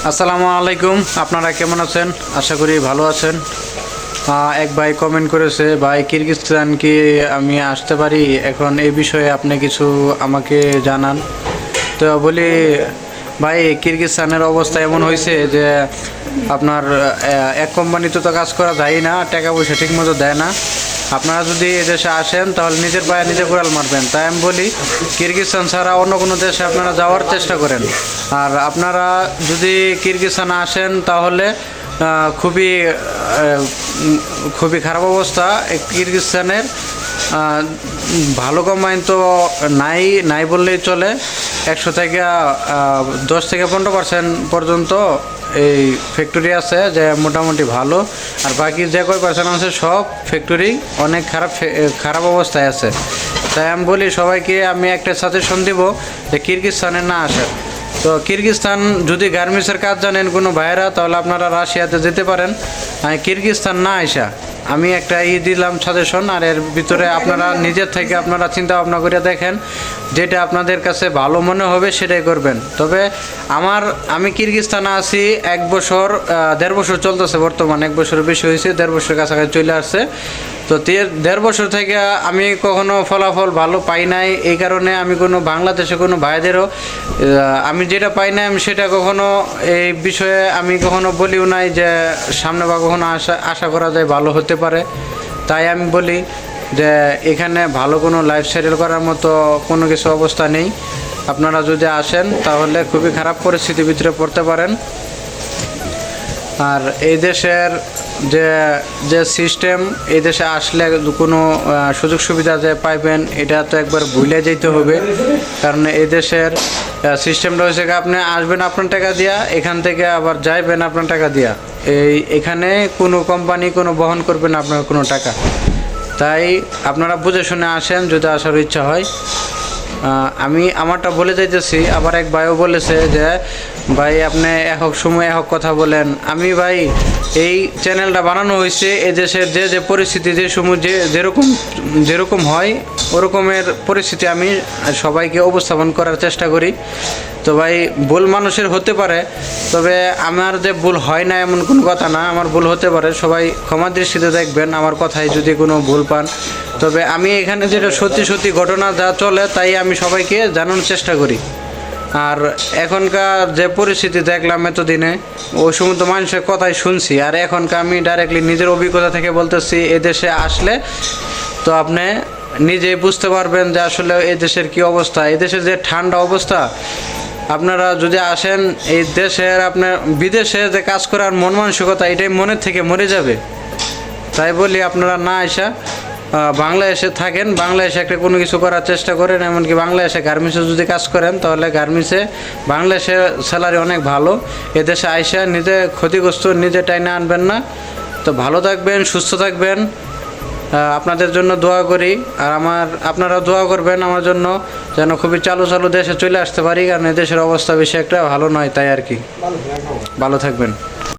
আসসালামু আলাইকুম। আপনারা কেমন আছেন? আশা করি ভালো আছেন। এক ভাই কমেন্ট করেছে, ভাই কিরগিজস্তান কি আমি আসতে পারি? এখন এই বিষয়ে আপনি কিছু আমাকে জানান। তো বলি ভাই, কিরগিজস্তানের অবস্থা এমন হয়েছে যে আপনার এক কোম্পানিতে তো কাজ করা যায় না, টাকা পয়সা ঠিক মতো দেয় না। আপনারা যদি এদেশে আসেন তাহলে নিজের পায়ে নিজে কোড়াল মারবেন। তাই আমি বলি কিরগিজস্তান ছাড়া অন্য কোনো দেশে আপনারা যাওয়ার চেষ্টা করেন। আর আপনারা যদি কিরগিজস্তানে আসেন তাহলে খুবই খুবই খারাপ অবস্থা কিরগিজস্তানের। ভালো কোম্পানি তো নাই নাই বললেই চলে। 100 থেকে 10 থেকে 15% পর্যন্ত এই ফ্যাক্টরি আছে যে মোটামুটি ভালো, আর বাকি যে কয় পার্সেন্ট আছে সব ফ্যাক্টরি অনেক খারাপ অবস্থায় আছে। তাই আমি বলি সবাইকে, আমি একটা সাজেশন দিব যে কিরগিজস্তানে না আসেন। তো কিরগিজস্তান যদি গার্মেন্টসের কাজ জানেন কোনো ভাইয়েরা, তাহলে আপনারা রাশিয়াতে যেতে পারেন। কিরগিজস্তান না আইসা আমি একটা দিলাম সাজেশন, আর এর ভিতরে আপনারা নিজের থেকে আপনারা চিন্তা ভাবনা করে দেখেন, যেটা আপনাদের কাছে ভালো মনে হবে সেটাই করবেন। তবে আমি কিরগিজস্তানে আছি 1 বছর 1.5 বছর চলতেছে, বর্তমানে 1 বছরের বেশি হয়েছে, 1.5 বছরের কাছাকাছি চলে আসছে। তো 1.5 বছর থেকে আমি কখনো ফলাফল ভালো পাই নাই। এই কারণে আমি কোনো বাংলাদেশে কোনো ভাইদেরও আমি যেটা পাই না আমি সেটা কখনো এই বিষয়ে আমি কখনো বলিও নাই যে সামনে বা কখনো আশা করা যায় ভালো হতে পারে। তাই আমি বলি যে এখানে ভালো কোনো লাইফ সেটেল করার মতো কোনো কিছু অবস্থা নেই। আপনারা যদি আসেন তাহলে খুবই খারাপ পরিস্থিতির ভিতরে পড়তে পারেন। আর এই দেশের যে সিস্টেম, এই দেশে আসলে কোনো সুযোগ সুবিধা যে পাইবেন এটা তো একবার ভুলে যেতে হবে। কারণ এই দেশের সিস্টেমটা হচ্ছে আপনি আসবেন আপনার টাকা দিয়া, এখান থেকে আবার যাইবেন আপনার টাকা দিয়া। এখানে কোনো কোম্পানি কোনো বহন করবে না আপনার কোনো টাকা। তাই আপনারা বুঝে শুনে আসেন যদি আসার ইচ্ছা হয়। আমি আমারটা বলে যাইতেছি, আবার এক ভাইও বলেছে যে ভাই আপনি একক সময় একক কথা বলেন। আমি ভাই এই চ্যানেলটা বানানো হয়েছে এদেশের যে পরিস্থিতি, যে সময় যেরকম হয় ওরকমের পরিস্থিতি আমি সবাইকে উপস্থাপন করার চেষ্টা করি। তো ভাই ভুল মানুষের হতে পারে, তবে আমার যে ভুল হয় না এমন কোনো কথা না, আমার ভুল হতে পারে। সবাই ক্ষমা দৃষ্টিতে দেখবেন আমার কথায় যদি কোনো ভুল পান। তবে আমি এখানে যেটা সত্যি ঘটনা যা চলে তাই আমি সবাইকে জানানোর চেষ্টা করি। আর এখনকার যে পরিস্থিতি দেখলাম এতদিনে, ওই সমস্ত মানুষের কথাই শুনছি, আর এখনকার আমি ডাইরেক্টলি নিজের অভিজ্ঞতা থেকে বলতেছি, এদেশে আসলে তো আপনি নিজেই বুঝতে পারবেন যে আসলে এই দেশের কী অবস্থা। এই দেশের যে ঠান্ডা অবস্থা, আপনারা যদি আসেন এই দেশের, আপনার বিদেশে যে কাজ করার মন মানসিকতা এটাই মনের থেকে মরে যাবে। তাই বলি আপনারা না আসা বাংলাদেশে থাকেন, বাংলাদেশে একটা কোনো কিছু করার চেষ্টা করেন। এমনকি বাংলাদেশে গার্মেন্টসে যদি কাজ করেন তাহলে বাংলাদেশের স্যালারি অনেক ভালো। এদেশে আইসা নিজে ক্ষতিগ্রস্ত নিজে টাইনে আনবেন না। তো ভালো থাকবেন, সুস্থ থাকবেন, আপনাদের জন্য দোয়া করি। আর আপনারা দোয়া করবেন আমার জন্য, যেন খুবই চালু দেশে চলে আসতে পারি। কারণ এদেশের অবস্থা বেশি একটা ভালো নয়, তাই আর কি। ভালো থাকবেন।